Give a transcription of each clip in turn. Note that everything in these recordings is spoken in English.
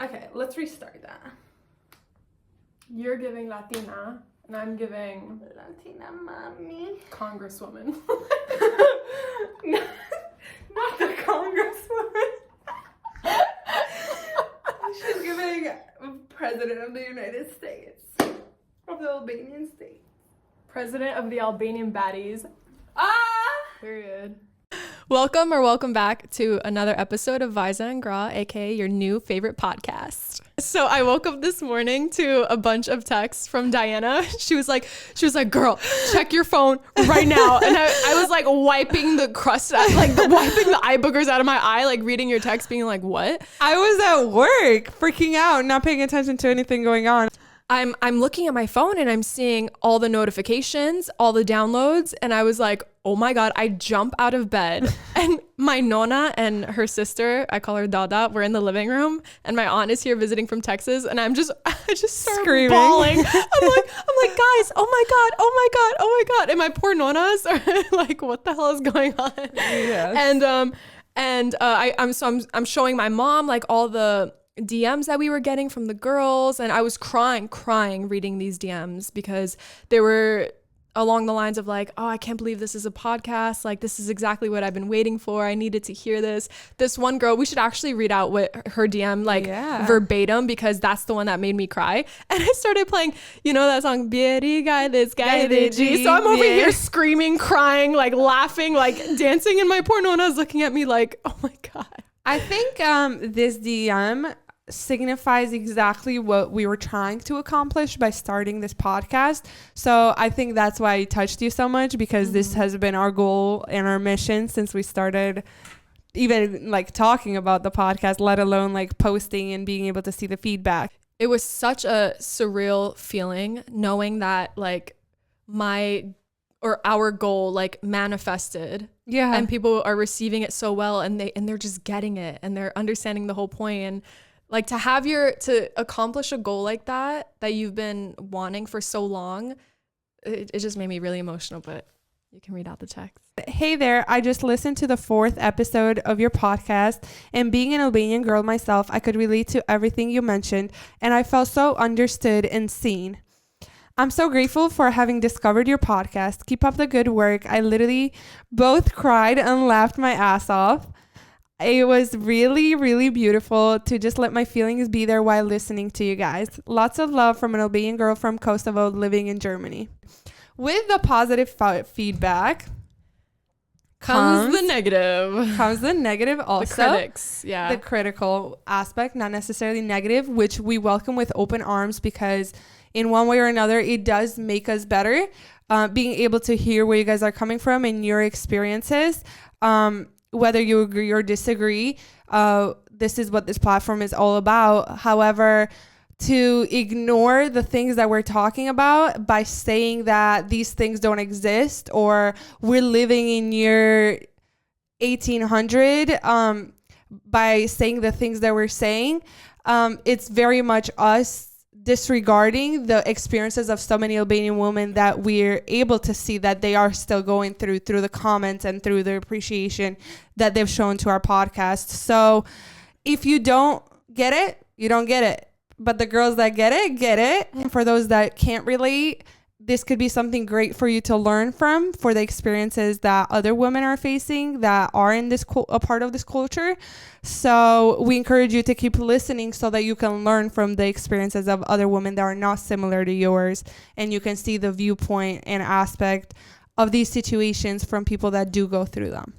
Okay, let's restart that. You're giving Latina, and I'm giving Latina mommy. Congresswoman. Not the Congresswoman. She's giving President of the United States. Of the Albanian state. President of the Albanian baddies. Period. Welcome back to another episode of Vajza Gra, aka your new favorite podcast. So I woke up this morning to a bunch of texts from Diana. She was like, girl, check your phone right now. And I was like wiping the crust out, wiping the eye boogers out of my eye, like reading your text, being like, what? I was at work, freaking out, not paying attention to anything going on. I'm looking at my phone and I'm seeing all the notifications, all the downloads, and I was like, oh my God, I jump out of bed. And my nonna and her sister, I call her Dada, we're in the living room, and my aunt is here visiting from Texas, and I just start screaming, bawling. I'm like, guys, oh my God. And my poor nonnas are like, what the hell is going on? Yes. And I'm showing my mom like all the DMs that we were getting from the girls, and I was crying reading these DMs because they were along the lines of like, oh, I can't believe this is a podcast, like this is exactly what I've been waiting for, I needed to hear this one girl, we should actually read out what her DM verbatim, because that's the one that made me cry. And I started playing, you know that song, Bieriga, this guy de G. So I'm over here screaming, crying, like laughing, like dancing, and my poor Nona's looking at me like, oh my God. I think this DM signifies exactly what we were trying to accomplish by starting this podcast. So I think that's why it touched you so much, because this has been our goal and our mission since we started even like talking about the podcast, let alone like posting and being able to see the feedback. It was such a surreal feeling knowing that like our goal like manifested. Yeah. And people are receiving it so well, and they're just getting it, and they're understanding the whole point. And like to accomplish a goal like that you've been wanting for so long, it just made me really emotional, but you can read out the text. Hey there, I just listened to the 4th episode of your podcast, and being an Albanian girl myself, I could relate to everything you mentioned, and I felt so understood and seen. I'm so grateful for having discovered your podcast. Keep up the good work. I literally both cried and laughed my ass off. It was really, really beautiful to just let my feelings be there while listening to you guys. Lots of love from an Albanian girl from Kosovo living in Germany. With the positive feedback comes the negative. Comes the negative also. The critics, yeah. The critical aspect, not necessarily negative, which we welcome with open arms, because in one way or another, it does make us better. Being able to hear where you guys are coming from and your experiences. Whether you agree or disagree, this is what this platform is all about. However, to ignore the things that we're talking about by saying that these things don't exist, or we're living in year 1800, by saying the things that we're saying, it's very much us disregarding the experiences of so many Albanian women that we're able to see that they are still going through the comments and through the appreciation that they've shown to our podcast. So if you don't get it, you don't get it. But the girls that get it. And for those that can't relate, this could be something great for you to learn from, for the experiences that other women are facing that are in this a part of this culture. So we encourage you to keep listening so that you can learn from the experiences of other women that are not similar to yours, and you can see the viewpoint and aspect of these situations from people that do go through them.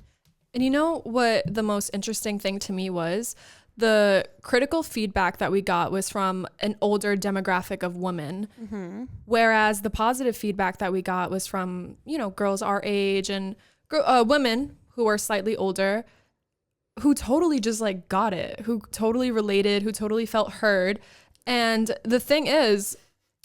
And you know what the most interesting thing to me was? The critical feedback that we got was from an older demographic of women, whereas the positive feedback that we got was from, girls our age and women who are slightly older, who totally just like got it, who totally related, who totally felt heard. And the thing is,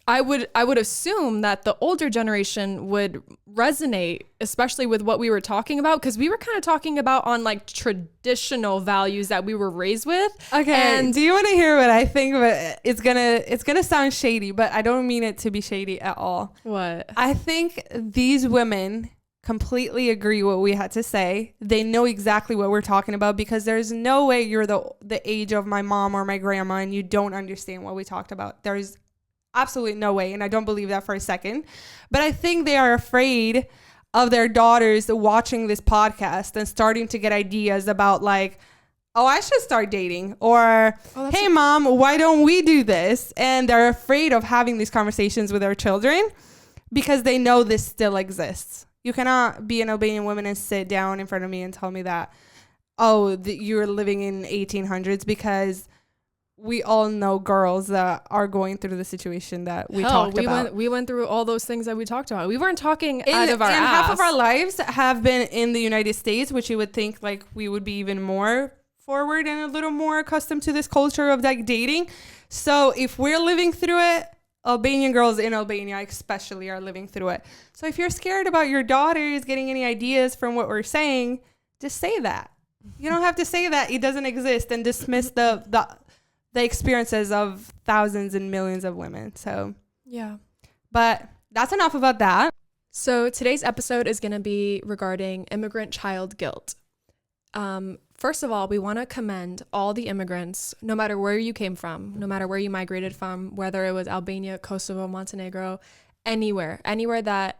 I would assume that the older generation would resonate, especially with what we were talking about, because we were kind of talking about on like traditional values that we were raised with. Okay. And do you want to hear what I think? But it's gonna sound shady, but I don't mean it to be shady at all. What? I think these women completely agree what we had to say. They know exactly what we're talking about, because there's no way you're the age of my mom or my grandma and you don't understand what we talked about. There's absolutely no way, and I don't believe that for a second. But I think they are afraid of their daughters watching this podcast and starting to get ideas about like, oh, I should start dating, or hey mom, why don't we do this? And they're afraid of having these conversations with their children because they know this still exists. You cannot be an Albanian woman and sit down in front of me and tell me that, oh, you're living in 1800s, because we all know girls that are going through the situation that we talked about. We went through all those things that we talked about. We weren't talking out of our ass. Half of our lives have been in the United States, which you would think like we would be even more forward and a little more accustomed to this culture of like dating. So if we're living through it, Albanian girls in Albania especially are living through it. So if you're scared about your daughters getting any ideas from what we're saying, just say that. You don't have to say that it doesn't exist and dismiss the experiences of thousands and millions of women. So yeah, but that's enough about that. So today's episode is going to be regarding immigrant child guilt. First of all, we want to commend all the immigrants, no matter where you came from, no matter where you migrated from, whether it was Albania, Kosovo, Montenegro, anywhere that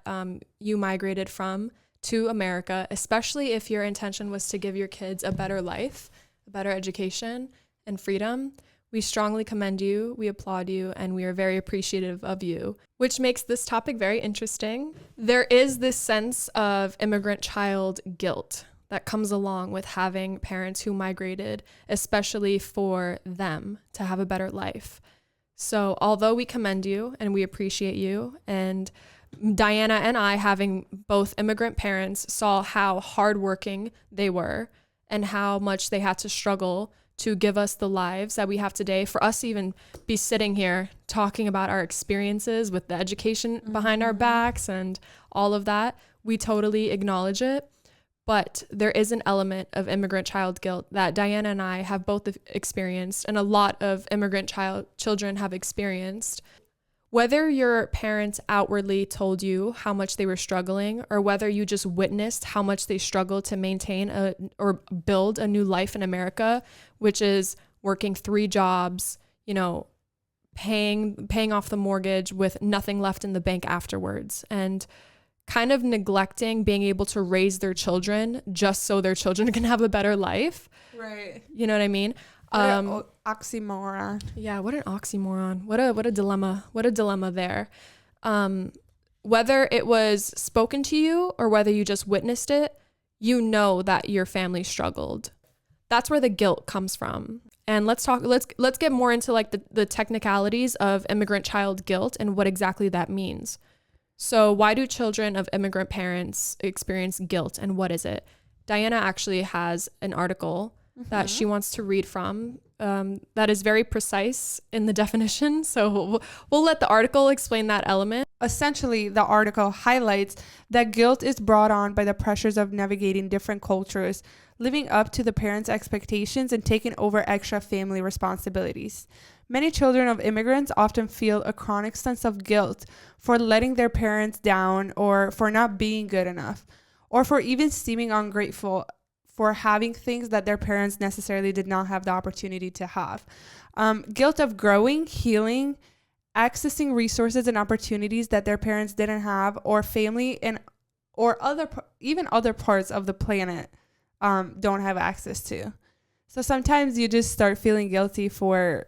you migrated from to America, especially if your intention was to give your kids a better life, a better education and freedom. We strongly commend you, we applaud you, and we are very appreciative of you, which makes this topic very interesting. There is this sense of immigrant child guilt that comes along with having parents who migrated, especially for them to have a better life. So although we commend you and we appreciate you, and Diana and I, having both immigrant parents, saw how hardworking they were and how much they had to struggle to give us the lives that we have today, for us to even be sitting here talking about our experiences with the education behind our backs and all of that, we totally acknowledge it. But there is an element of immigrant child guilt that Diana and I have both experienced, and a lot of immigrant children have experienced. Whether your parents outwardly told you how much they were struggling, or whether you just witnessed how much they struggled to maintain or build a new life in America, which is working 3 jobs, paying off the mortgage with nothing left in the bank afterwards, and kind of neglecting being able to raise their children just so their children can have a better life. Right. You know what I mean? Oxymoron. Yeah, what an oxymoron. What a dilemma. What a dilemma there. Whether it was spoken to you or whether you just witnessed it, you know that your family struggled. That's where the guilt comes from. And let's get more into like the technicalities of immigrant child guilt and what exactly that means. So why do children of immigrant parents experience guilt, and what is it? Diana actually has an article that she wants to read from that is very precise in the definition. So we'll let the article explain that element. Essentially, the article highlights that guilt is brought on by the pressures of navigating different cultures, living up to the parents' expectations, and taking over extra family responsibilities. Many children of immigrants often feel a chronic sense of guilt for letting their parents down, or for not being good enough, or for even seeming ungrateful for having things that their parents necessarily did not have the opportunity to have. Guilt of growing, healing, accessing resources and opportunities that their parents didn't have, or family or even other parts of the planet don't have access to. So sometimes you just start feeling guilty for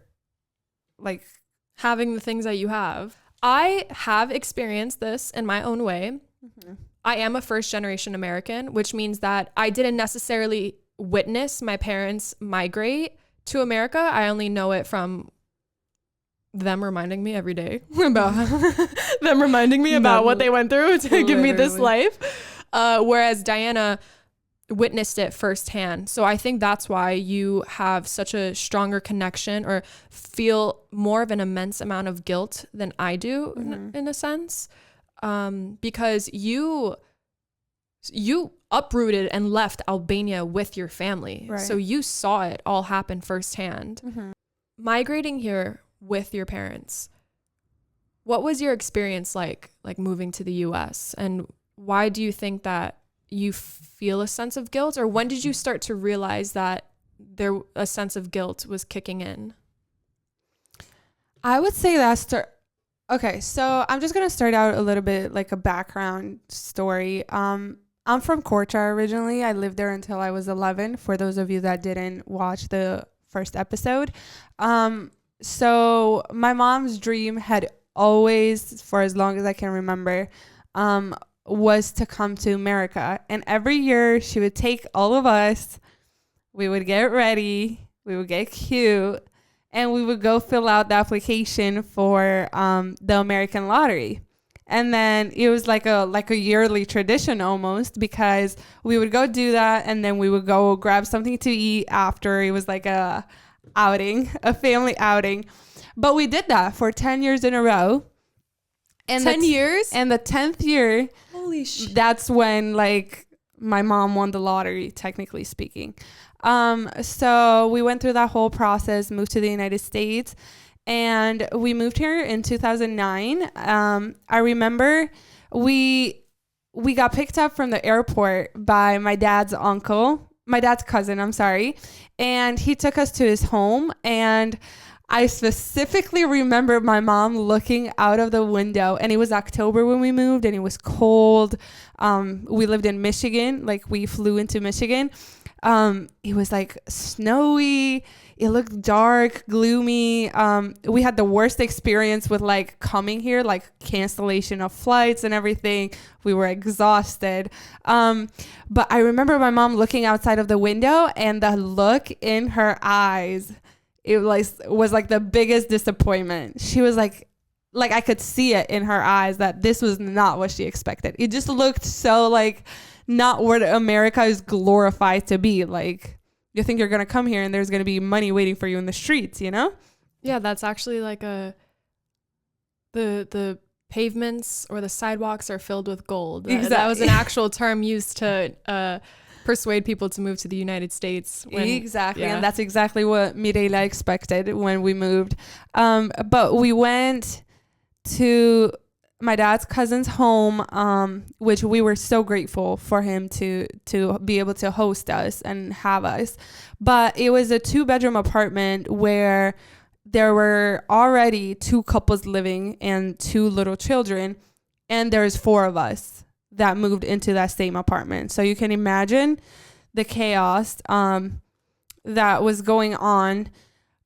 like having the things that you have. I have experienced this in my own way. I am a first generation American, which means that I didn't necessarily witness my parents migrate to America. I only know it from them reminding me every day about what they went through to give me this life. Whereas Diana witnessed it firsthand. So I think that's why you have such a stronger connection, or feel more of an immense amount of guilt than I do in a sense. Because you uprooted and left Albania with your family. Right. So you saw it all happen firsthand. Migrating here with your parents, what was your experience like moving to the US? And why do you think that you feel a sense of guilt, or when did you start to realize that a sense of guilt was kicking in? I would say okay, so I'm just gonna start out a little bit like a background story. I'm from Korcari originally. I lived there until I was 11. For those of you that didn't watch the first episode, so my mom's dream had always, for as long as I can remember, was to come to America. And every year she would take all of us, we would get ready, we would get cute, and we would go fill out the application for the American lottery. And then it was like a yearly tradition almost, because we would go do that, and then we would go grab something to eat after. It was like a family outing. But we did that for 10 years in a row. And 10 years? And the 10th year, holy shit, that's when like my mom won the lottery, technically speaking. So we went through that whole process, moved to the United States, and we moved here in 2009. I remember we got picked up from the airport by my dad's cousin, I'm sorry. And he took us to his home, and I specifically remember my mom looking out of the window, and it was October when we moved, and it was cold. We lived in Michigan, like we flew into Michigan. It was like snowy. It looked dark, gloomy. We had the worst experience with like coming here, like cancellation of flights and everything. We were exhausted. But I remember my mom looking outside of the window, and the look in her eyes, it was like the biggest disappointment. She was like I could see it in her eyes that this was not what she expected. It just looked so like not what America is glorified to be. Like, you think you're going to come here and there's going to be money waiting for you in the streets, you know? Yeah, that's actually like the pavements or the sidewalks are filled with gold. Exactly. That was an actual term used to persuade people to move to the United States. Exactly. Yeah. And that's exactly what Mireille expected when we moved. But we went to my dad's cousin's home, which we were so grateful for him to be able to host us and have us. But it was a 2-bedroom apartment where there were already 2 couples living and 2 little children, and there's 4 of us that moved into that same apartment. So you can imagine the chaos that was going on.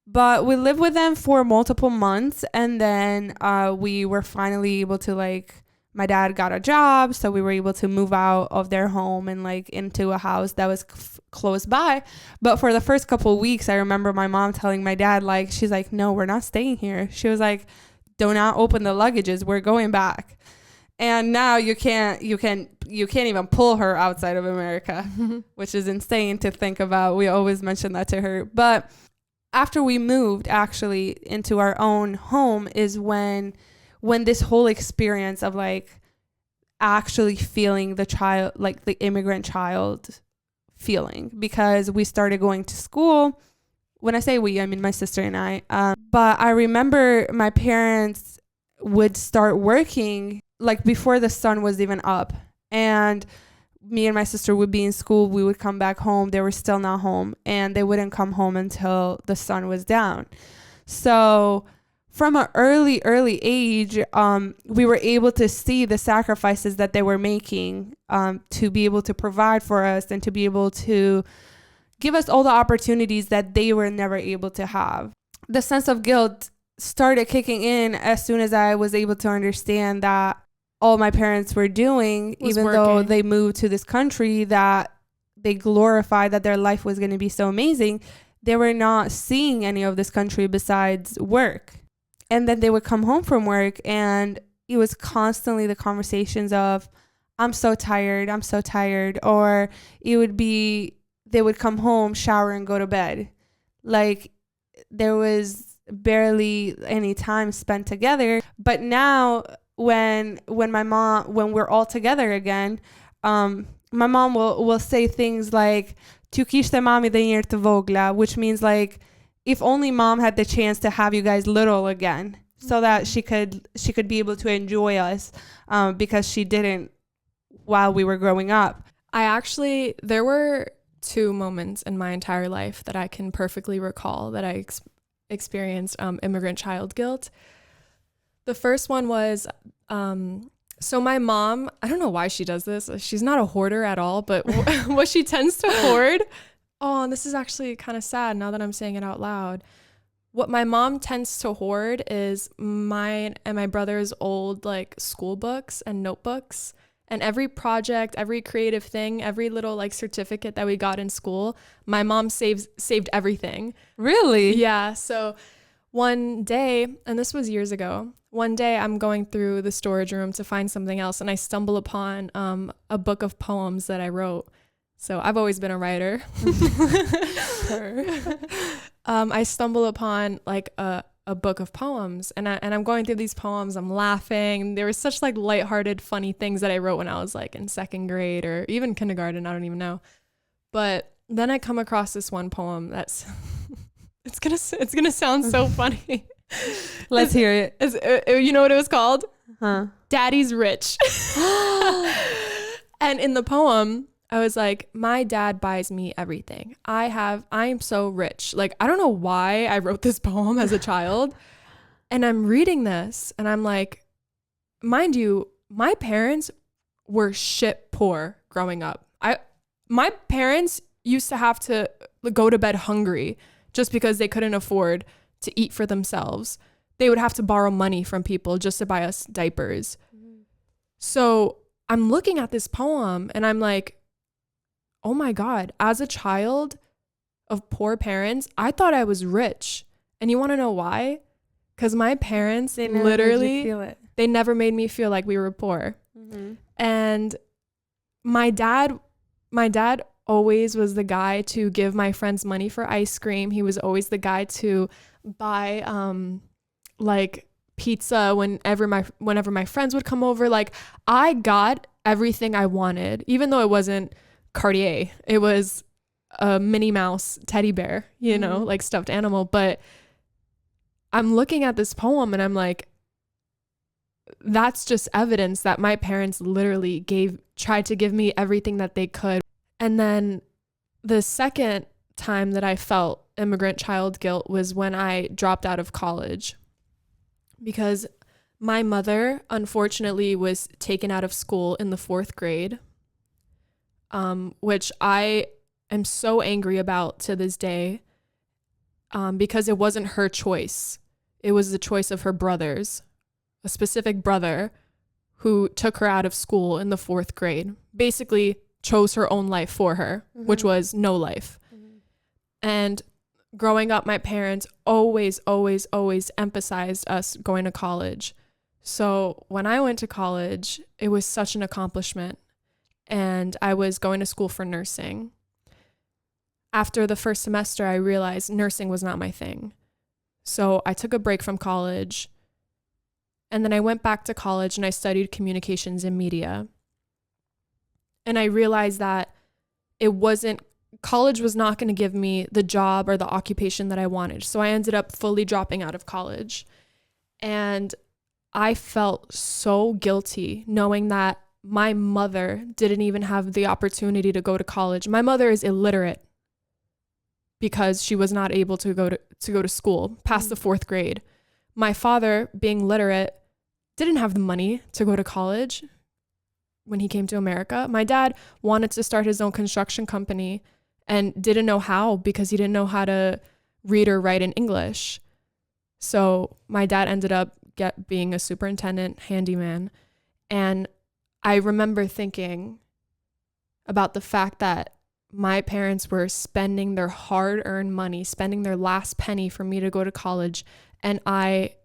But we lived with them for multiple months, and then we were finally able to, like, my dad got a job, so we were able to move out of their home and like into a house that was close by. But for the first couple of weeks, I remember my mom telling my dad, like, she's like, no, we're not staying here. She was like, do not open the luggages, we're going back. And now you can't even pull her outside of America, which is insane to think about. We always mention that to her. But after we moved actually into our own home is when this whole experience of like actually feeling the child, like the immigrant child feeling, because we started going to school. When I say we, I mean my sister and I. But I remember my parents would start working like before the sun was even up, and me and my sister would be in school. We would come back home. They were still not home, and they wouldn't come home until the sun was down. So from an early age, we were able to see the sacrifices that they were making to be able to provide for us and to be able to give us all the opportunities that they were never able to have. The sense of guilt started kicking in as soon as I was able to understand that all my parents were doing, even though they moved to this country that they glorified that their life was going to be so amazing, they were not seeing any of this country besides work. And then they would come home from work, and it was constantly the conversations of, I'm so tired. Or it would be, they would come home, shower, and go to bed. Like, there was barely any time spent together. But now when we're all together again, my mom will say things like, "Tu kishte mami dhe njerë të vogla," which means like, if only mom had the chance to have you guys little again, so that she could be able to enjoy us, because she didn't while we were growing up. There were 2 moments in my entire life that I can perfectly recall that I experienced immigrant child guilt. The first one was, so my mom, I don't know why she does this. She's not a hoarder at all, but what she tends to hoard, oh, and this is actually kind of sad now that I'm saying it out loud. What my mom tends to hoard is mine and my brother's old like school books and notebooks. And every project, every creative thing, every little like certificate that we got in school, my mom saved everything. Really? Yeah. So one day, and this was years ago, one day I'm going through the storage room to find something else, and I stumble upon a book of poems that I wrote. So I've always been a writer. I stumble upon like a book of poems, and I'm going through these poems. I'm laughing. There were such like lighthearted, funny things that I wrote when I was like in 2nd grade or even kindergarten. I don't even know. But then I come across this one poem that's it's gonna sound so funny. Let's hear it. You know what it was called? Huh? Daddy's Rich. And in the poem, I was like, my dad buys me everything. I'm so rich. Like, I don't know why I wrote this poem as a child. And I'm reading this and I'm like, mind you, my parents were shit poor growing up. My parents used to have to go to bed hungry just because they couldn't afford to eat for themselves. They would have to borrow money from people just to buy us diapers. So I'm looking at this poem and I'm like, oh my God, as a child of poor parents, I thought I was rich. And you want to know why? Because my parents they never made me feel like we were poor. Mm-hmm. And my dad always was the guy to give my friends money for ice cream. He was always the guy to buy like pizza whenever my friends would come over. Like, I got everything I wanted, even though it wasn't Cartier. It was a Minnie Mouse teddy bear, you know, like stuffed animal. But I'm looking at this poem and I'm like, that's just evidence that my parents literally tried to give me everything that they could. And then the second time that I felt immigrant child guilt was when I dropped out of college, because my mother unfortunately was taken out of school in the 4th grade. Which I am so angry about to this day, because it wasn't her choice. It was the choice of her brothers, a specific brother who took her out of school in the 4th grade, basically chose her own life for her, which was no life. And growing up, my parents always emphasized us going to college. So when I went to college, it was such an accomplishment. And I was going to school for nursing. After the first semester, I realized nursing was not my thing. So I took a break from college. And then I went back to college and I studied communications and media. And I realized that college was not going to give me the job or the occupation that I wanted. So I ended up fully dropping out of college. And I felt so guilty knowing that my mother didn't even have the opportunity to go to college. My mother is illiterate because she was not able to go to school past the 4th grade. My father, being literate, didn't have the money to go to college when he came to America. My dad wanted to start his own construction company and didn't know how because he didn't know how to read or write in English. So my dad ended up being a superintendent, handyman. And I remember thinking about the fact that my parents were spending their hard-earned money, spending their last penny for me to go to college, and I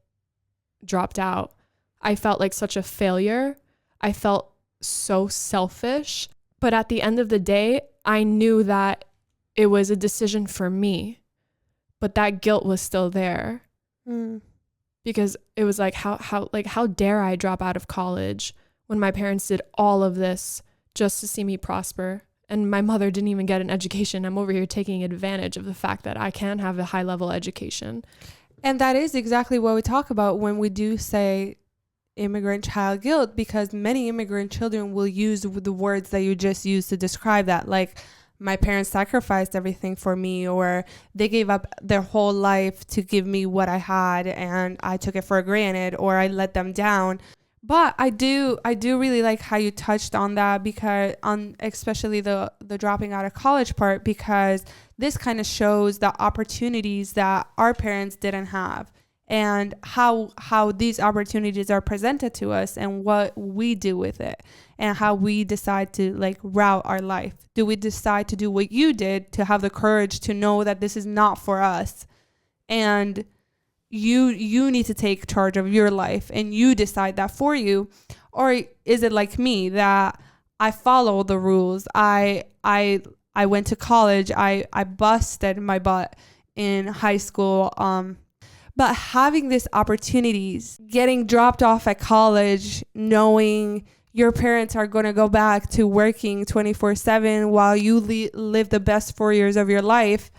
dropped out. I felt like such a failure. I felt so selfish. But at the end of the day, I knew that it was a decision for me. But that guilt was still there. Because it was like, how dare I drop out of college when my parents did all of this just to see me prosper. And my mother didn't even get an education. I'm over here taking advantage of the fact that I can have a high-level education. And that is exactly what we talk about when we do say immigrant child guilt, because many immigrant children will use the words that you just used to describe that, like, my parents sacrificed everything for me, or they gave up their whole life to give me what I had and I took it for granted, or I let them down. But I do really like how you touched on that, because especially the dropping out of college part, because this kind of shows the opportunities that our parents didn't have, and how these opportunities are presented to us and what we do with it, and how we decide to like route our life. Do we decide to do what you did, to have the courage to know that this is not for us, and you need to take charge of your life and you decide that for you? Or is it like me, that I follow the rules, I went to college, I busted my butt in high school, but having these opportunities, getting dropped off at college, knowing your parents are going to go back to working 24/7 while you live the best 4 years of your life,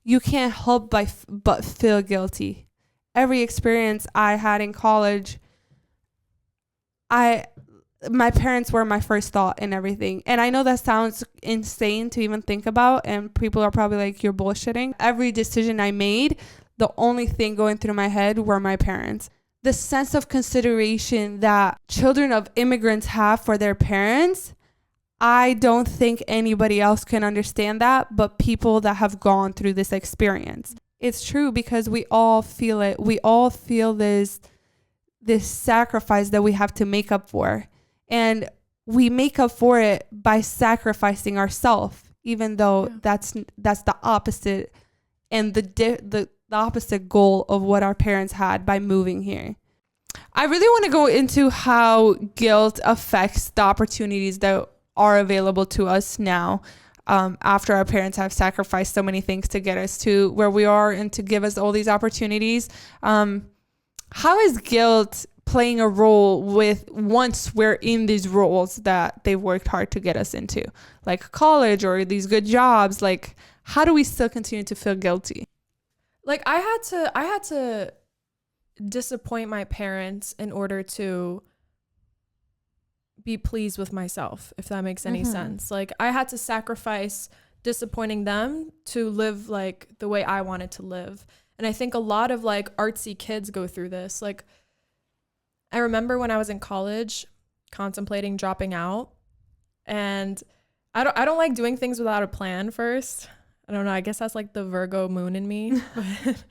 you can't help but feel guilty. Every experience I had in college, my parents were my first thought in everything. And I know that sounds insane to even think about, and people are probably like, you're bullshitting. Every decision I made, the only thing going through my head were my parents. The sense of consideration that children of immigrants have for their parents, I don't think anybody else can understand that but people that have gone through this experience. It's true, because we all feel it. We all feel this sacrifice that we have to make up for. And we make up for it by sacrificing ourselves, even though that's the opposite, and the opposite goal of what our parents had by moving here. I really want to go into how guilt affects the opportunities that are available to us now, after our parents have sacrificed so many things to get us to where we are and to give us all these opportunities. How is guilt playing a role with once we're in these roles that they've worked hard to get us into, like college or these good jobs? Like, how do we still continue to feel guilty? Like, I had to disappoint my parents in order to be pleased with myself, if that makes any sense. Like, I had to sacrifice disappointing them to live like the way I wanted to live. And I think a lot of like artsy kids go through this. Like, I remember when I was in college contemplating dropping out, and I don't like doing things without a plan first. I don't know. I guess that's like the Virgo moon in me. But,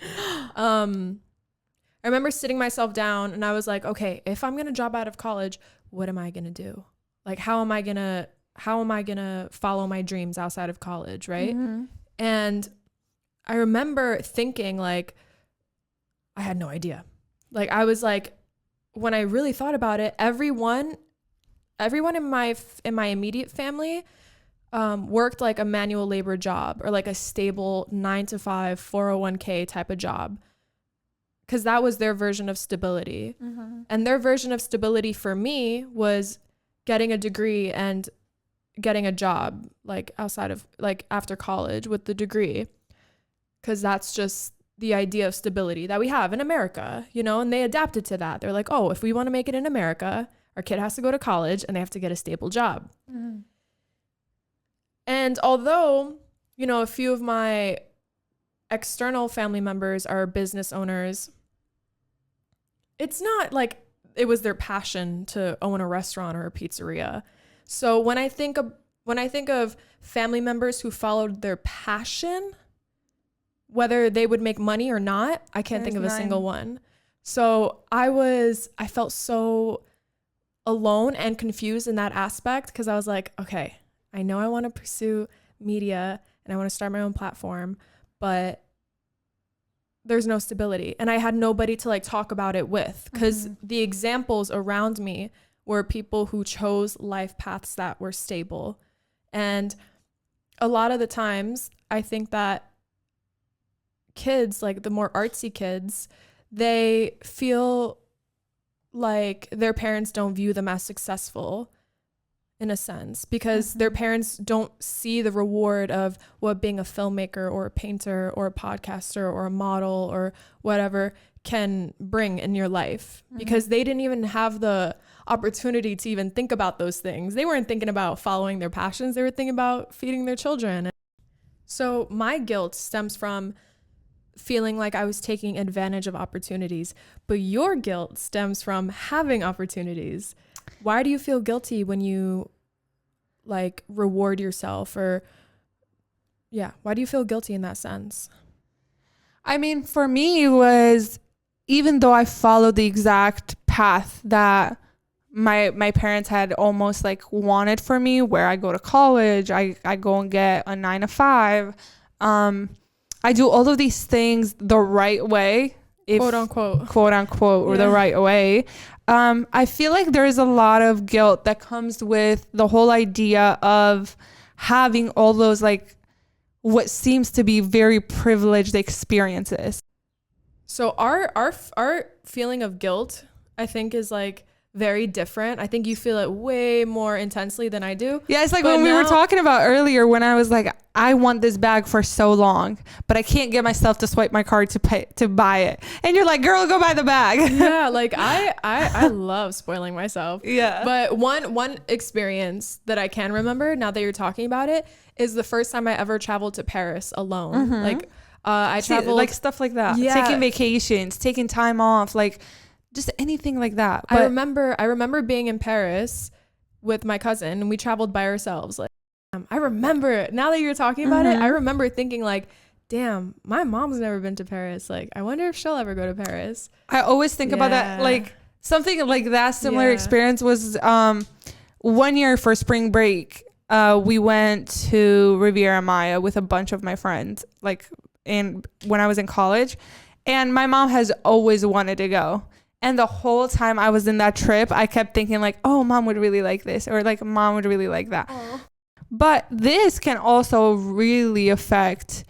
I remember sitting myself down and I was like, okay, if I'm going to drop out of college, what am I going to do? Like, how am I going to follow my dreams outside of college? Right. Mm-hmm. And I remember thinking, like, I had no idea. Like, I was like, when I really thought about it, everyone in my immediate family worked like a manual labor job or like a stable 9-to-5 401k type of job, because that was their version of stability. Mm-hmm. And their version of stability for me was getting a degree and getting a job, like outside of, like, after college with the degree, because that's just the idea of stability that we have in America, you know. And they adapted to that. They're like, oh, if we want to make it in America, our kid has to go to college and they have to get a stable job. Mm-hmm. And although, you know, a few of my external family members are business owners, it's not like it was their passion to own a restaurant or a pizzeria. So when I think of family members who followed their passion, whether they would make money or not, I can't think of a single one. So I felt so alone and confused in that aspect, because I was like, okay, I know I want to pursue media and I want to start my own platform, but there's no stability. And I had nobody to like talk about it with, because the examples around me were people who chose life paths that were stable. And a lot of the times I think that kids, like the more artsy kids, they feel like their parents don't view them as successful in a sense, because their parents don't see the reward of what being a filmmaker or a painter or a podcaster or a model or whatever can bring in your life, because they didn't even have the opportunity to even think about those things. They weren't thinking about following their passions. They were thinking about feeding their children. So my guilt stems from feeling like I was taking advantage of opportunities, but your guilt stems from having opportunities. Why do you feel guilty when you like reward yourself, or why do you feel guilty in that sense? I mean, for me, it was, even though I followed the exact path that my parents had almost like wanted for me, where I go to college, I go and get a 9-to-5, I do all of these things the right way, quote unquote, or the right way. I feel like there's a lot of guilt that comes with the whole idea of having all those like what seems to be very privileged experiences. So our feeling of guilt, I think, is like very different. I think you feel it way more intensely than I do. Yeah, it's like when we were talking about earlier, when I was like, I want this bag for so long, but I can't get myself to swipe my card to buy it. And you're like, girl, go buy the bag. Yeah, like I love spoiling myself. Yeah. But one experience that I can remember now that you're talking about it is the first time I ever traveled to Paris alone. Like I traveled, like stuff like that. Yeah. Taking vacations, taking time off, like just anything like that. But I remember being in Paris with my cousin, and we traveled by ourselves. Like, I remember, now that you're talking about it, I remember thinking like, damn, my mom's never been to Paris. Like, I wonder if she'll ever go to Paris. I always think about that. Like something like that similar experience was 1 year for spring break. We went to Riviera Maya with a bunch of my friends, like when I was in college, and my mom has always wanted to go. And the whole time I was in that trip, I kept thinking like, oh, mom would really like this, or like mom would really like that. Aww. But this can also really affect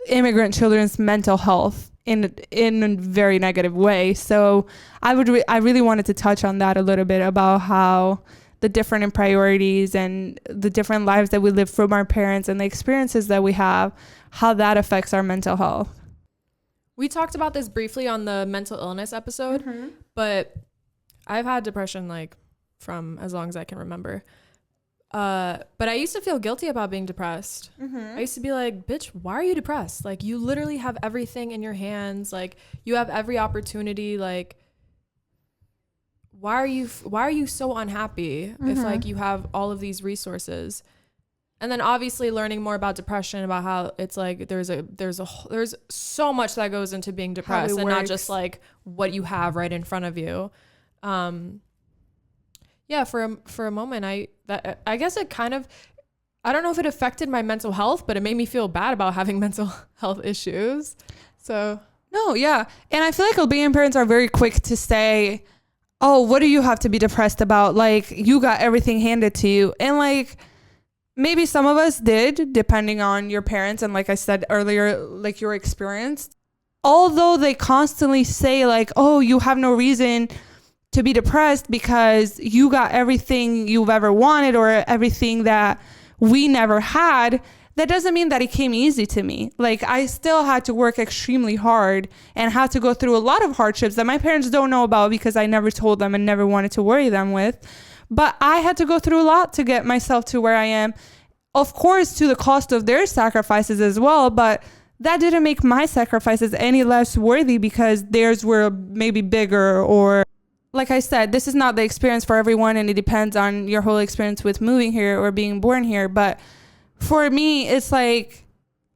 immigrant children's mental health in a very negative way. So I really wanted to touch on that a little bit, about how the different priorities and the different lives that we live from our parents and the experiences that we have, how that affects our mental health. We talked about this briefly on the mental illness episode, but I've had depression like from as long as I can remember. But I used to feel guilty about being depressed. I used to be like, bitch, why are you depressed? Like, you literally have everything in your hands. Like, you have every opportunity. Like, why are you so unhappy if like you have all of these resources? And then obviously learning more about depression, about how it's like there's so much that goes into being depressed, and not just like what you have right in front of you. For a moment I guess it kind of, I don't know if it affected my mental health, but it made me feel bad about having mental health issues. So no, yeah. And I feel like Albanian parents are very quick to say, oh, what do you have to be depressed about? Like, you got everything handed to you. And like, maybe some of us did, depending on your parents. And like I said earlier, like your experience, although they constantly say like, oh, you have no reason to be depressed because you got everything you've ever wanted, or everything that we never had. That doesn't mean that it came easy to me. Like, I still had to work extremely hard and had to go through a lot of hardships that my parents don't know about because I never told them and never wanted to worry them with. But I had to go through a lot to get myself to where I am. Of course, to the cost of their sacrifices as well. But that didn't make my sacrifices any less worthy because theirs were maybe bigger. Or, like I said, this is not the experience for everyone, and it depends on your whole experience with moving here or being born here. But for me, it's like,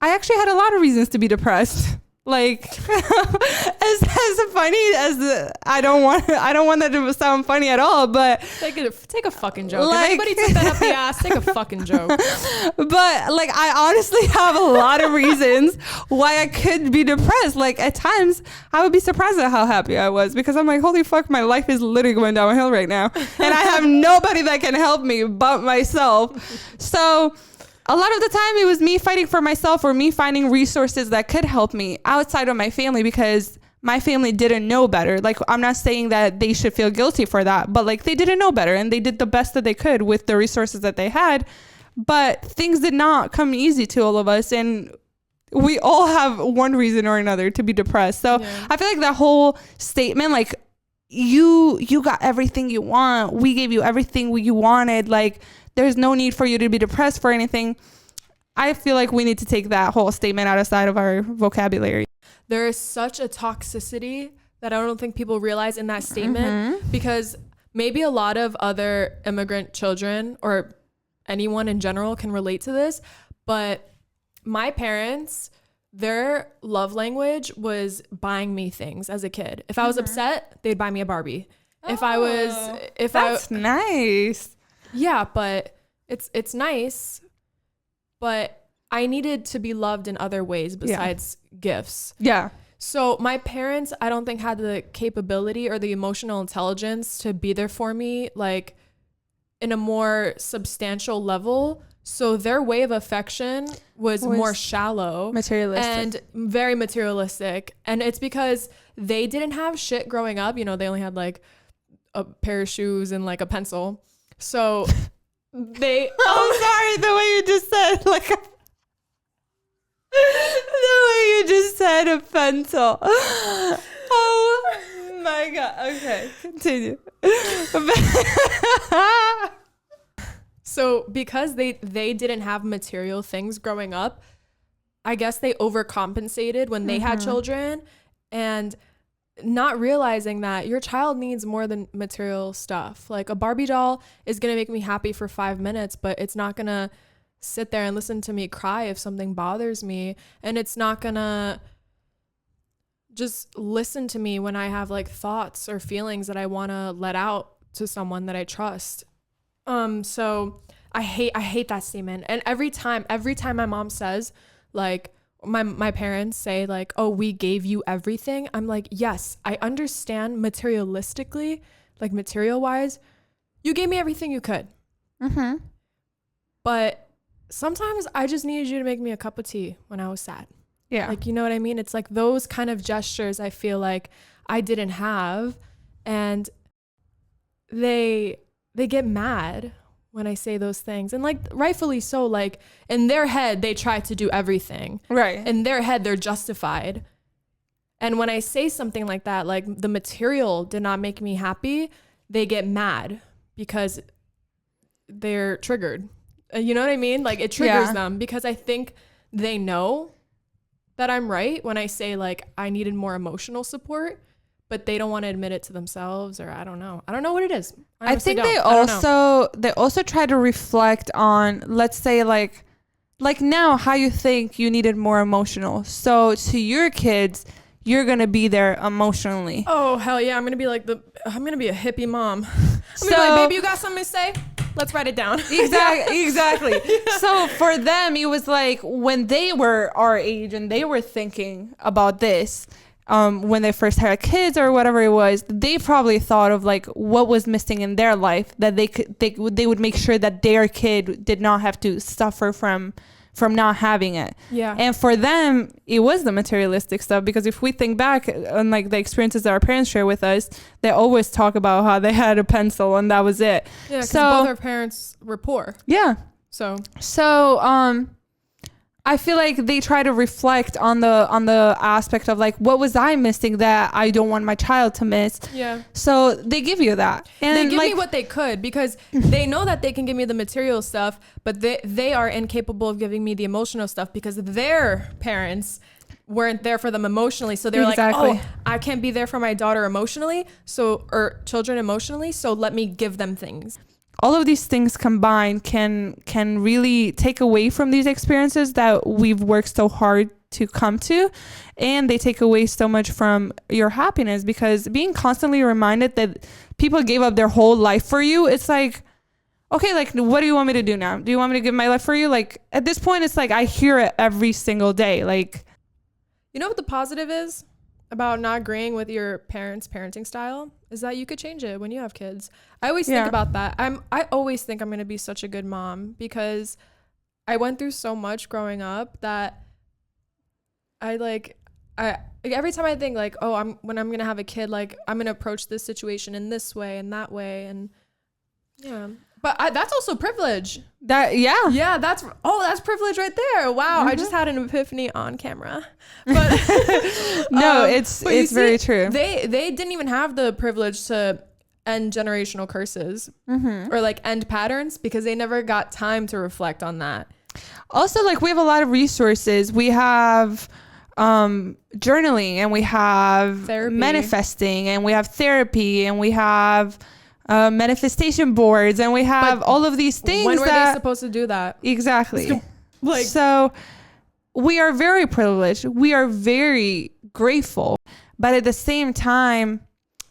I actually had a lot of reasons to be depressed. Like, as funny as I don't want that to sound funny at all, but take a fucking joke. Like, if anybody took that up the ass, take a fucking joke. But like, I honestly have a lot of reasons why I could be depressed. Like, at times I would be surprised at how happy I was, because I'm like, holy fuck, my life is literally going downhill right now, and I have nobody that can help me but myself. So a lot of the time it was me fighting for myself, or me finding resources that could help me outside of my family, because my family didn't know better. Like, I'm not saying that they should feel guilty for that, but like they didn't know better and they did the best that they could with the resources that they had. But things did not come easy to all of us, and we all have one reason or another to be depressed. So I feel like that whole statement, like, you got everything you want, we gave you everything you wanted, like there's no need for you to be depressed for anything. I feel like we need to take that whole statement outside of our vocabulary. There is such a toxicity that I don't think people realize in that statement, because maybe a lot of other immigrant children or anyone in general can relate to this, but my parents, their love language was buying me things as a kid. If I was upset, they'd buy me a Barbie. That's nice. Yeah, but it's nice, but I needed to be loved in other ways besides gifts. Yeah. So my parents, I don't think had the capability or the emotional intelligence to be there for me, like in a more substantial level. So their way of affection was more shallow, materialistic, and very materialistic. And it's because they didn't have shit growing up. You know, they only had like a pair of shoes and like a pencil. So they... I'm sorry, the way you just said, like... the way you just said a pencil. Oh my God. Okay, continue. So because they didn't have material things growing up, I guess they overcompensated when they had children, and not realizing that your child needs more than material stuff. Like a Barbie doll is going to make me happy for 5 minutes, but it's not going to sit there and listen to me cry if something bothers me. And it's not going to just listen to me when I have like thoughts or feelings that I want to let out to someone that I trust. So I hate that statement. And every time my mom says, like, my parents say like, oh, we gave you everything, I'm like, yes, I understand materialistically, like material wise, you gave me everything you could. But sometimes I just needed you to make me a cup of tea when I was sad. Yeah. Like, you know what I mean? It's like those kind of gestures I feel like I didn't have, and they get mad when I say those things, and like rightfully so. Like in their head, they try to do everything right. In their head, they're justified. And when I say something like that, like the material did not make me happy, they get mad because they're triggered. You know what I mean? Like it triggers them, because I think they know that I'm right when I say like I needed more emotional support, but they don't want to admit it to themselves, or I don't know what it is. I think they also try to reflect on, let's say like now how you think you needed more emotional. So to your kids, you're going to be there emotionally. Oh, hell yeah. I'm going to be like I'm going to be a hippie mom. I'm going to be like, baby, you got something to say? Let's write it down. Exactly. So for them, it was like when they were our age and they were thinking about this, when they first had kids or whatever it was, they probably thought of like what was missing in their life, that they would make sure that their kid did not have to suffer from not having it. Yeah. And for them, it was the materialistic stuff, because if we think back on like the experiences that our parents share with us, they always talk about how they had a pencil and that was it. Yeah, because both our parents were poor. Yeah. So I feel like they try to reflect on the aspect of like, what was I missing that I don't want my child to miss? Yeah. So they give you that. And they give me what they could, because they know that they can give me the material stuff, but they are incapable of giving me the emotional stuff because their parents weren't there for them emotionally. So they're like, oh, I can't be there for my daughter emotionally, or children emotionally, so let me give them things. All of these things combined can really take away from these experiences that we've worked so hard to come to, and they take away so much from your happiness, because being constantly reminded that people gave up their whole life for you, it's like, okay, like, what do you want me to do now? Do you want me to give my life for you? Like, at this point, it's like I hear it every single day. Like, you know what the positive is about not agreeing with your parents' parenting style is that you could change it when you have kids. I always think about that. I always think I'm going to be such a good mom, because I went through so much growing up that I every time I think like, oh, when I'm gonna have a kid, like I'm gonna approach this situation in this way and that way, and yeah. But that's also privilege. Yeah, that's privilege right there. Wow, I just had an epiphany on camera. But no, it's very true. They didn't even have the privilege to end generational curses or like end patterns because they never got time to reflect on that. Also, like we have a lot of resources. We have journaling, and we have therapy, manifesting, and we have therapy, and we have manifestation boards, and we have all of these things. When were they supposed to do that? Exactly. So we are very privileged. We are very grateful. But at the same time,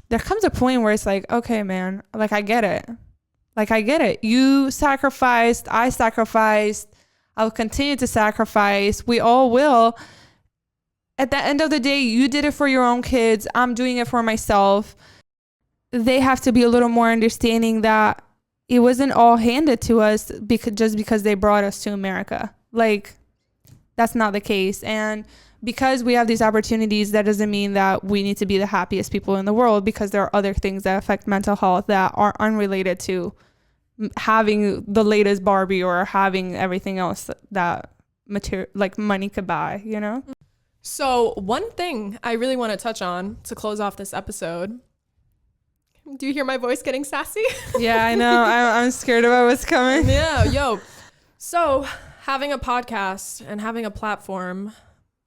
there comes a point where it's like, okay, man, like I get it. You sacrificed. I sacrificed. I'll continue to sacrifice. We all will. At the end of the day, you did it for your own kids. I'm doing it for myself. They have to be a little more understanding that it wasn't all handed to us because they brought us to America. Like, that's not the case. And because we have these opportunities, that doesn't mean that we need to be the happiest people in the world, because there are other things that affect mental health that are unrelated to having the latest Barbie or having everything else that like money could buy, you know? So one thing I really want to touch on to close off this episode. Do you hear my voice getting sassy? Yeah, I know. I'm scared about what's coming. Yeah, yo. So having a podcast and having a platform,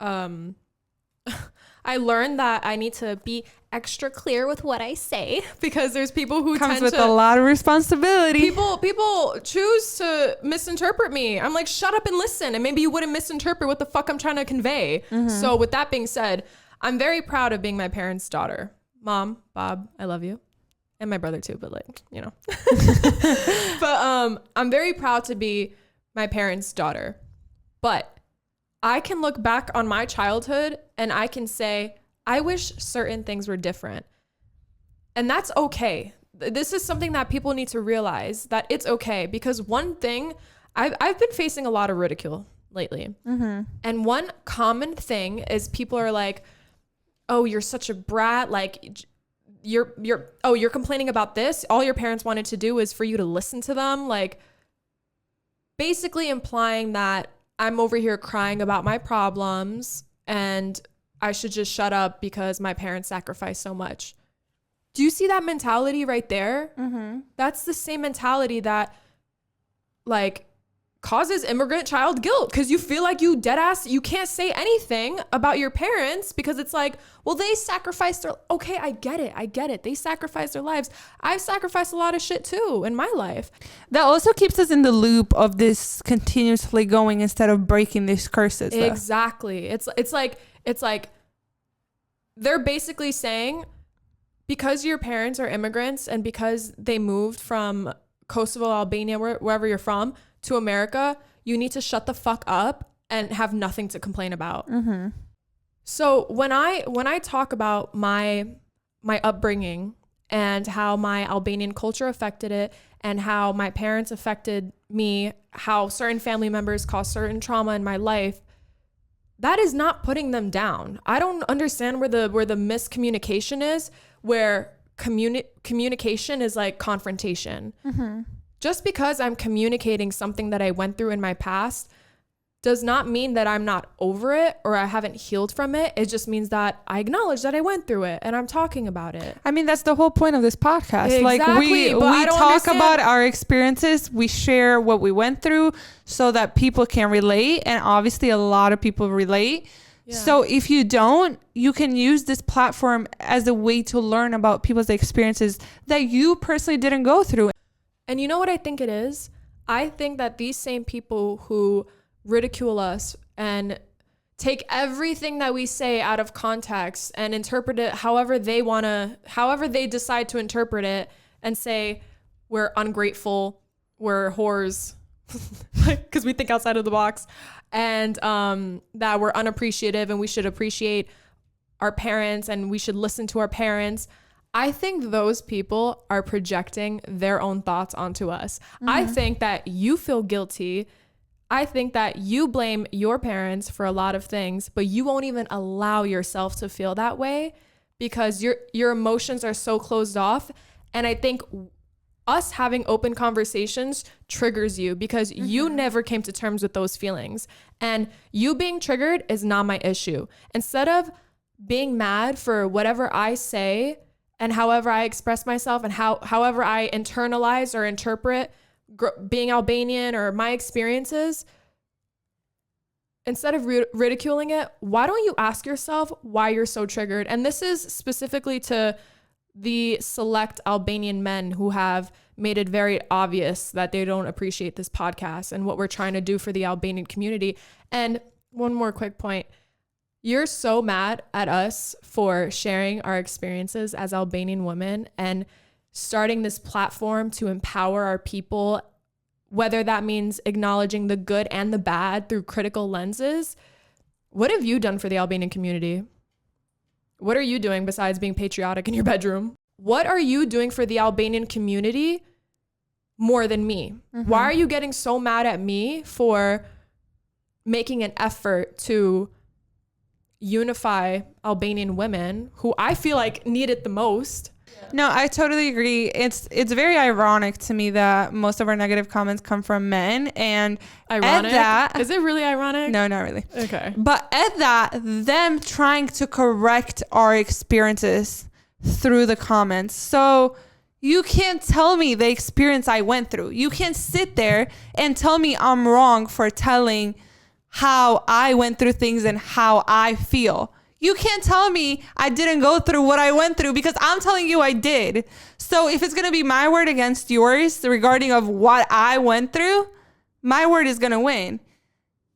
I learned that I need to be extra clear with what I say, because there's people who comes with a lot of responsibility. People choose to misinterpret me. I'm like, shut up and listen, and maybe you wouldn't misinterpret what the fuck I'm trying to convey. So with that being said, I'm very proud of being my parents' daughter. Mom, Bob, I love you. And my brother too, but like, you know. But I'm very proud to be my parents' daughter. But I can look back on my childhood and I can say, I wish certain things were different. And that's okay. This is something that people need to realize, that it's okay. Because one thing, I've been facing a lot of ridicule lately. And one common thing is people are like, oh, you're such a brat. Like, you're complaining about this. All your parents wanted to do is for you to listen to them. Like, basically implying that I'm over here crying about my problems and I should just shut up because my parents sacrificed so much. Do you see that mentality right there? That's the same mentality that like causes immigrant child guilt, because you feel like you can't say anything about your parents because it's like, well, they sacrificed okay, I get it. They sacrificed their lives. I've sacrificed a lot of shit too in my life. That also keeps us in the loop of this continuously going instead of breaking these curses. Exactly. It's like they're basically saying, because your parents are immigrants and because they moved from Kosovo, Albania, wherever you're from, to America, you need to shut the fuck up and have nothing to complain about. So when I talk about my upbringing and how my Albanian culture affected it and how my parents affected me, how certain family members caused certain trauma in my life, that is not putting them down. I don't understand where the miscommunication is, where communication is like confrontation. Just because I'm communicating something that I went through in my past does not mean that I'm not over it or I haven't healed from it. It just means that I acknowledge that I went through it and I'm talking about it. I mean, that's the whole point of this podcast. Exactly, like we talk about our experiences, we share what we went through so that people can relate, and obviously a lot of people relate. Yeah. So if you don't, you can use this platform as a way to learn about people's experiences that you personally didn't go through. And you know what I think it is? I think that these same people who ridicule us and take everything that we say out of context and interpret it however they decide to interpret it, and say we're ungrateful, we're whores, because we think outside of the box, and that we're unappreciative and we should appreciate our parents and we should listen to our parents. I think those people are projecting their own thoughts onto us. I think that you feel guilty I think that you blame your parents for a lot of things, but you won't even allow yourself to feel that way because your emotions are so closed off. And I think us having open conversations triggers you because you never came to terms with those feelings. And you being triggered is not my issue. Instead of being mad for whatever I say and however I express myself and however I internalize or interpret being Albanian or my experiences, instead of ridiculing it, why don't you ask yourself why you're so triggered? And this is specifically to the select Albanian men who have made it very obvious that they don't appreciate this podcast and what we're trying to do for the Albanian community. And one more quick point. You're so mad at us for sharing our experiences as Albanian women and starting this platform to empower our people, whether that means acknowledging the good and the bad through critical lenses. What have you done for the Albanian community? What are you doing besides being patriotic in your bedroom? What are you doing for the Albanian community more than me? Why are you getting so mad at me for making an effort to unify Albanian women who I feel like need it the most? No, I totally agree. It's very ironic to me that most of our negative comments come from men. And Ironic? at that, Is it really ironic? no, not really. Okay. But at that, them trying to correct our experiences through the comments. So you can't tell me the experience I went through. You can't sit there and tell me I'm wrong for telling how I went through things and how I feel. You can't tell me I didn't go through what I went through because I'm telling you I did. So if it's going to be my word against yours regarding of what I went through, my word is going to win.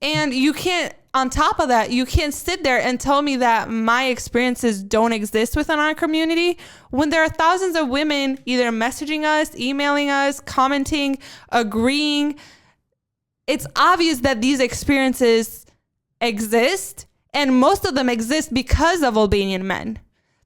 And you can't, on top of that, you can't sit there and tell me that my experiences don't exist within our community when there are thousands of women either messaging us, emailing us, commenting, agreeing. It's obvious that these experiences exist. And most of them exist because of Albanian men.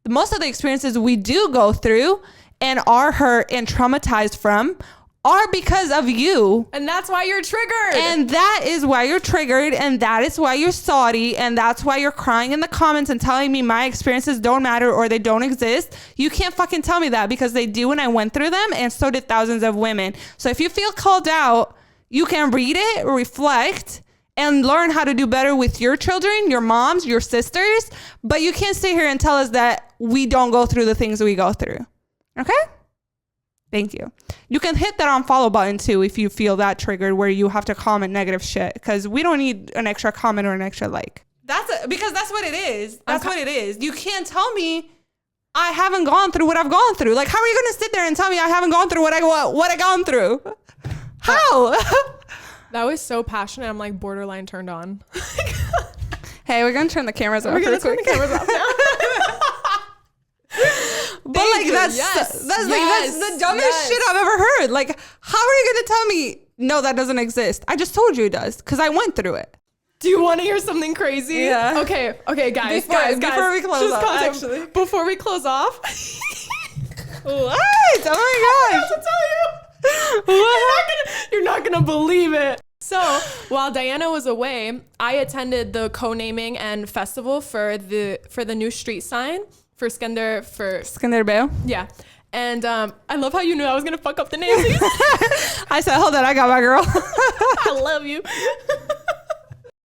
Most of the experiences we do go through and are hurt and traumatized from are because of you. And that's why you're triggered. And that is why you're triggered. And that is why you're salty. And that's why you're crying in the comments and telling me my experiences don't matter or they don't exist. You can't fucking tell me that because they do and I went through them. And so did thousands of women. So if you feel called out, you can read it, reflect, and learn how to do better with your children, your moms, your sisters. But you can't sit here and tell us that we don't go through the things we go through. Okay? Thank you. You can hit that unfollow button too if you feel that triggered where you have to comment negative shit because we don't need an extra comment or an extra like. Because that's what it is. That's what it is. You can't tell me I haven't gone through what I've gone through. Like, how are you going to sit there and tell me I haven't gone through what I gone through? How? That was so passionate. I'm like borderline turned on. Hey, we're gonna turn the cameras off. We're gonna turn the cameras off now. But like that's the dumbest shit I've ever heard. Like, how are you gonna tell me no, that doesn't exist? I just told you it does because I went through it. Do you want to hear something crazy? Yeah. Okay, guys. Before we close off, actually. Before we close off. What? Oh my god! I have to tell you. You're not gonna believe it. So while Diana was away, I attended the co-naming and festival for the new street sign for Skender Bale. Yeah. And I love how you knew I was gonna fuck up the name. I said, hold on, I got my girl. I love you.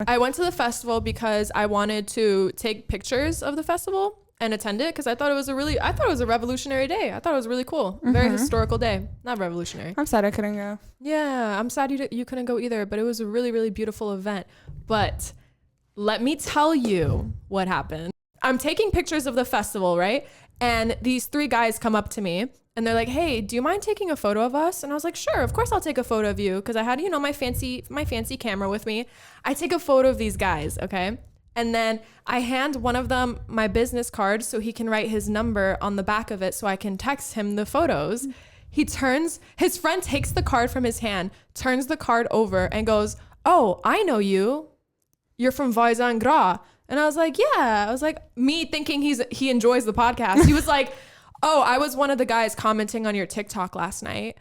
I went to the festival because I wanted to take pictures of the festival and attend it because I thought it was a revolutionary day. I thought it was really cool. Very historical day. Not revolutionary. I'm sad I couldn't go. Yeah, I'm sad you couldn't go either, but it was a really, really beautiful event. But let me tell you what happened. I'm taking pictures of the festival, right? And these three guys come up to me and they're like, hey, do you mind taking a photo of us? And I was like, sure, of course I'll take a photo of you. Because I had, my fancy camera with me. I take a photo of these guys, okay? And then I hand one of them my business card so he can write his number on the back of it so I can text him the photos. His friend takes the card from his hand, turns the card over and goes, oh, I know you. You're from Vajza Gra. And I was like, yeah. I was like, me thinking he enjoys the podcast. He was like, oh, I was one of the guys commenting on your TikTok last night.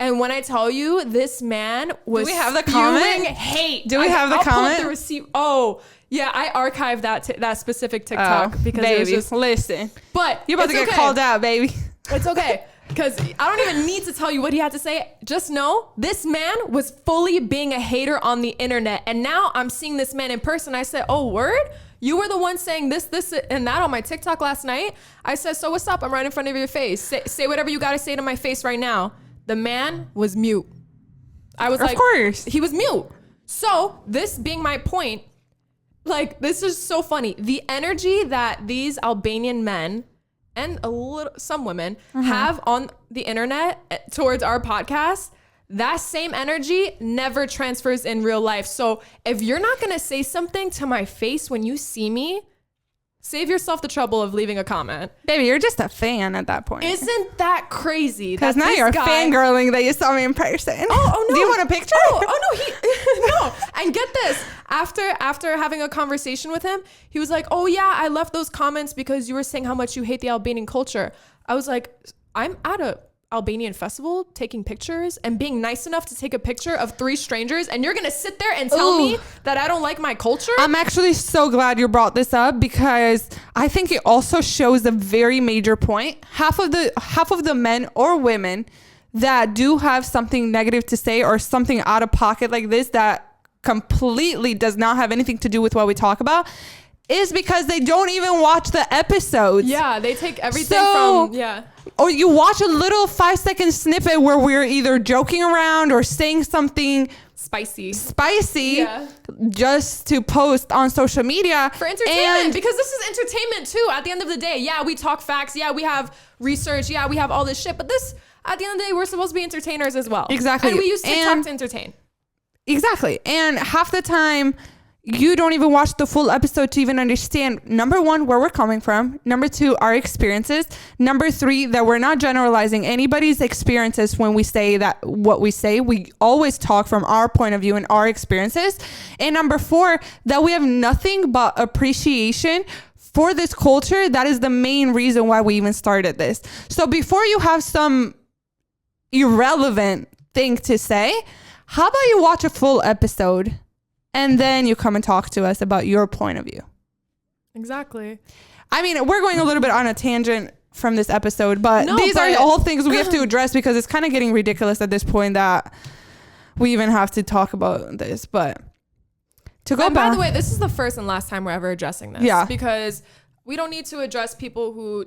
And when I tell you, this man was Do we have the spewing comment? hate. Do we have the I'll pull up comment? the receipt. Oh, yeah, I archived that specific TikTok because it was baby, just. listen. But You're about to it's get okay. called out, baby. It's okay. Because I don't even need to tell you what he had to say. Just know this man was fully being a hater on the internet. And now I'm seeing this man in person. I said, oh, word? You were the one saying this, and that on my TikTok last night. I said, so what's up? I'm right in front of your face. Say whatever you got to say to my face right now. The man was mute. I was like, of course. he was mute. So this being my point, like, this is so funny. The energy that these Albanian men and some women have on the internet towards our podcast, that same energy never transfers in real life. So if you're not going to say something to my face when you see me, save yourself the trouble of leaving a comment. Baby, you're just a fan at that point. Isn't that crazy? Because now you're fangirling that you saw me in person. Oh no. Do you want a picture? No. And get this. After having a conversation with him, he was like, oh yeah, I left those comments because you were saying how much you hate the Albanian culture. I was like, I'm at a Albanian festival taking pictures and being nice enough to take a picture of 3 strangers, and you're gonna sit there and tell me that I don't like my culture? I'm actually so glad you brought this up because I think it also shows a very major point. Half of the men or women that do have something negative to say or something out of pocket like this that completely does not have anything to do with what we talk about is because they don't even watch the episodes. Yeah, they take everything from or you watch a little 5-second snippet where we're either joking around or saying something spicy just to post on social media for entertainment, because this is entertainment too. At the end of the day, yeah, we talk facts, yeah, we have research, yeah, we have all this shit, but this, at the end of the day, we're supposed to be entertainers as well. Exactly. And we use TikTok to entertain. Exactly. And half the time you don't even watch the full episode to even understand, number 1, where we're coming from, number 2, our experiences, number 3, that we're not generalizing anybody's experiences when we say that what we say. We always talk from our point of view and our experiences. And number 4, that we have nothing but appreciation for this culture. That is the main reason why we even started this. So before you have some irrelevant thing to say, how about you watch a full episode and then you come and talk to us about your point of view? Exactly. I mean, we're going a little bit on a tangent from this episode, but these are all things we have to address because it's kind of getting ridiculous at this point that we even have to talk about this. But to go back, by the way, this is the first and last time we're ever addressing this. Yeah. Because we don't need to address people who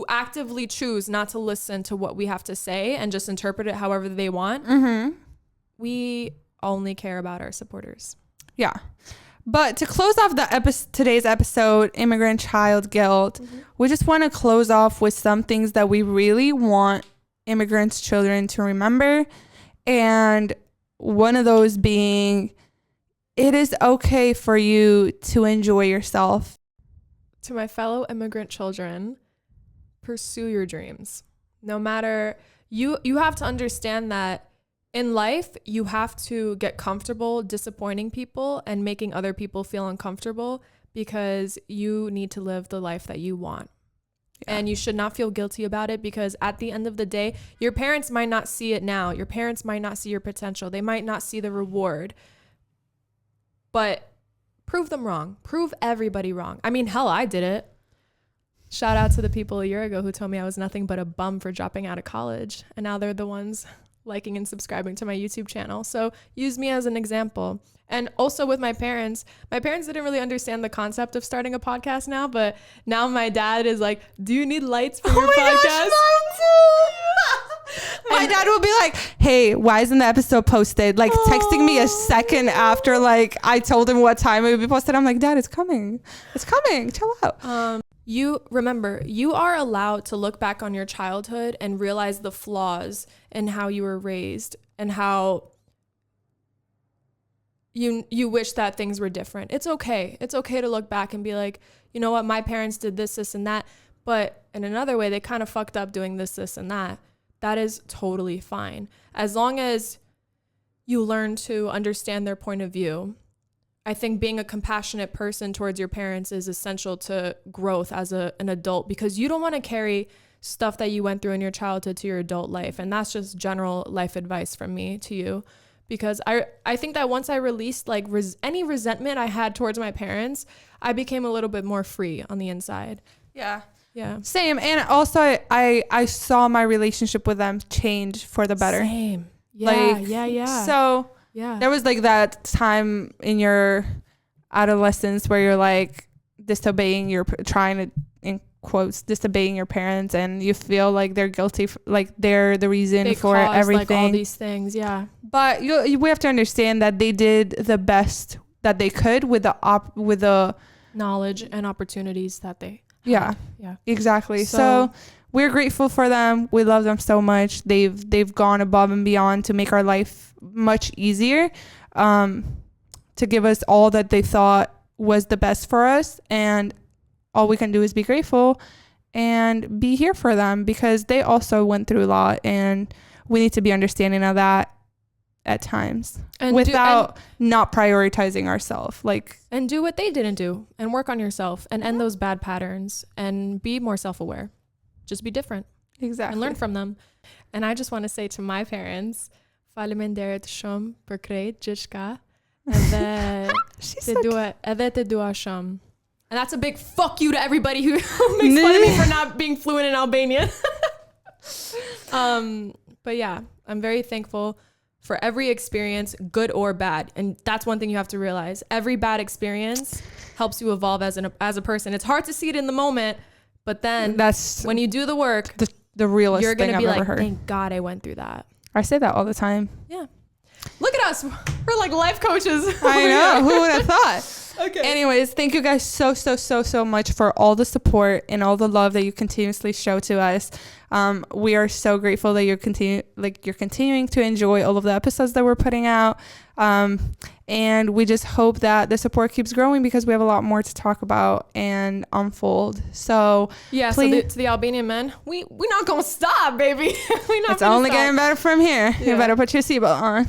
actively choose not to listen to what we have to say and just interpret it however they want. Mm-hmm. We only care about our supporters. Yeah. But to close off today's episode, Immigrant Child Guilt, we just want to close off with some things that we really want immigrants' children to remember. And one of those being, it is okay for you to enjoy yourself. To my fellow immigrant children, pursue your dreams. No matter, you have to understand that in life, you have to get comfortable disappointing people and making other people feel uncomfortable because you need to live the life that you want. Yeah. And you should not feel guilty about it because at the end of the day, your parents might not see it now. Your parents might not see your potential. They might not see the reward. But prove them wrong. Prove everybody wrong. I mean, hell, I did it. Shout out to the people a year ago who told me I was nothing but a bum for dropping out of college. And now they're the ones liking and subscribing to my YouTube channel. So use me as an example. And also with my parents didn't really understand the concept of starting a podcast now, but now my dad is like, do you need lights for your podcast? My dad will be like, hey, why isn't the episode posted? Like texting me a second after like I told him what time it would be posted. I'm like, Dad, it's coming. Chill out. You remember, you are allowed to look back on your childhood and realize the flaws in how you were raised and how you wish that things were different. It's okay. It's okay to look back and be like, you know what, my parents did this, and that. But in another way, they kind of fucked up doing this, and that. That is totally fine. As long as you learn to understand their point of view. I think being a compassionate person towards your parents is essential to growth as an adult because you don't want to carry stuff that you went through in your childhood to your adult life. And that's just general life advice from me to you, because I think that once I released like any resentment I had towards my parents, I became a little bit more free on the inside. Yeah. Yeah. Same. And also I saw my relationship with them change for the better. Same. Yeah. Like, Yeah. So yeah. there was like that time in your adolescence where you're like disobeying trying to, in quotes, disobeying your parents, and you feel like they're guilty, like they're the reason They for caused, everything. like all these things. Yeah. But we have to understand that they did the best that they could with the knowledge and opportunities that they yeah. Yeah. Exactly. So we're grateful for them. We love them so much. They've gone above and beyond to make our life much easier, to give us all that they thought was the best for us. And all we can do is be grateful and be here for them, because they also went through a lot, and we need to be understanding of that at times, and without not prioritizing ourselves. And do what they didn't do, and work on yourself, and end those bad patterns, and be more self-aware. Just be different. Exactly. And learn from them. And I just want to say to my parents, Faleminderit shumë për krejt gjithçka, edhe te dua shumë. And that's a big fuck you to everybody who makes fun of me for not being fluent in Albanian. But yeah, I'm very thankful for every experience, good or bad. And that's one thing you have to realize. Every bad experience helps you evolve as a person. It's hard to see it in the moment, but then when you do the work, the realest you're thing gonna I've be ever like, heard. thank God I went through that. I say that all the time. Yeah. Look at us. We're like life coaches. I know. Who would have thought? Okay. Anyways, thank you guys so much for all the support and all the love that you continuously show to us. We are so grateful that you're continuing to enjoy all of the episodes that we're putting out. And we just hope that the support keeps growing, because we have a lot more to talk about and unfold. So yeah, please, so to the Albanian men, we're not gonna stop, baby. It's only getting better from here. Yeah. You better put your seatbelt on.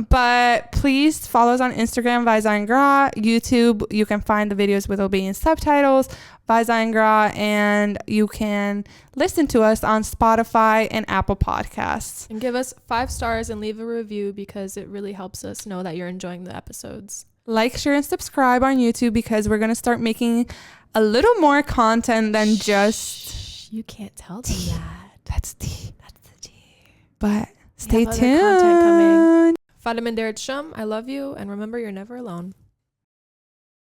But please follow us on Instagram, Vajza Gra, YouTube. You can find the videos with Albanian subtitles, Vajza Gra, and you can listen to us on Spotify and Apple Podcasts. And give us 5 stars and leave a review, because it really helps us know that you're enjoying the episodes. Like, share, and subscribe on YouTube, because we're going to start making a little more content than just... You can't tell them that. That's the tea. But... Stay tuned. Faleminderit Faleminderit shumë. I love you, and remember, you're never alone.